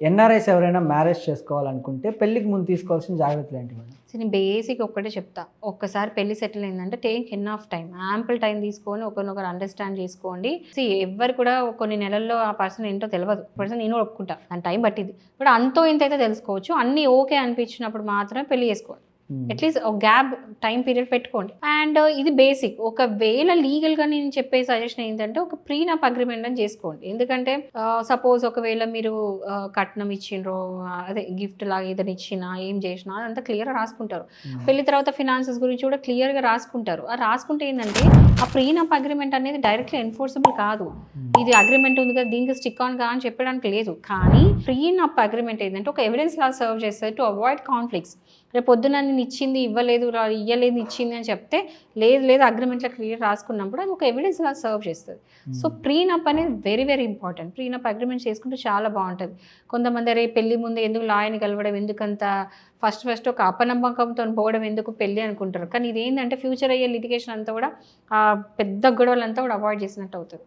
NRIs ఎవరైనా marriage చేసుకోవాలనుకుంటే పెళ్ళికి ముందు తీసుకోవాల్సిన జాగ్రత్తలు ఏంటి మేడం? నేను బేసిక్ ఒక్కటే చెప్తా. ఒక్కసారి పెళ్లి సెటిల్ అయిందంటే take enough time. Ample time తీసుకొని ఒకరినొకరు అండర్‌స్టాండ్ చేసుకోండి. ఎవ్వరు కూడా కొన్ని నెలల్లో ఆ పర్సన్ ఏంటో తెలవదు. పర్సన్ నేను కూడా ఒప్పుకుంటా. దాని టైం పట్టిద్ది. బట్ అంతో ఇంతో అయితే తెలుసుకోవచ్చు. అన్నీ ఓకే అనిపించినప్పుడు మాత్రమే పెళ్లి చేసుకోవాలి. అట్లీస్ట్ ఒక గ్యాప్ టైం పీరియడ్ పెట్టుకోండి. అండ్ ఇది బేసిక్. ఒకవేళ లీగల్‌గా నేను చెప్పే సజెషన్ ఏంటంటే ఒక ప్రీనప్ అగ్రీమెంట్ అని చేసుకోండి. ఎందుకంటే సపోజ్ ఒకవేళ మీరు కట్నం ఇచ్చిండ్రో అదే గిఫ్ట్ లాగా ఏదైనా ఇచ్చినా ఏం చేసినా అదంతా క్లియర్‌గా రాసుకుంటారు. పెళ్లి తర్వాత ఫినాన్సెస్ గురించి కూడా క్లియర్‌గా రాసుకుంటారు. రాసుకుంటే ఏంటంటే ఆ ప్రీనప్ అగ్రీమెంట్ అనేది డైరెక్ట్‌లీ ఎన్ఫోర్సబుల్ కాదు. ఇది అగ్రిమెంట్ ఉంది కదా దీనికి స్టిక్ ఆన్ గా అని చెప్పడానికి లేదు. కానీ ప్రీనప్ అగ్రిమెంట్ ఏంటంటే ఒక ఎవిడెన్స్ లా సర్వ్ చేస్తుంది టు అవాయిడ్ కాన్ఫ్లిక్ట్స్. రేపు పొద్దున నేను ఇచ్చింది ఇవ్వలేదు ఇయ్యలేదు ఇచ్చింది అని చెప్తే లేదు అగ్రిమెంట్లో క్లియర్ రాసుకున్నప్పుడు అది ఒక ఎవిడెన్స్ లా సర్వ్ చేస్తుంది. సో ప్రీనప్ అనేది very very important. Prenup agreement చేసుకుంటే చాలా బాగుంటుంది. కొంతమంది అరే పెళ్లి ముందు ఎందుకు లాయర్ని కలవడం ఎందుకంత ఫస్ట్ ఒక అపనమ్మకంతో పోవడం ఎందుకు పెళ్ళి అనుకుంటారు. కానీ ఇదేంటంటే ఫ్యూచర్ అయ్యే లిటిగేషన్ అంతా కూడా పెద్ద గొడవలంతా కూడా అవాయిడ్ చేసినట్టు అవుతుంది.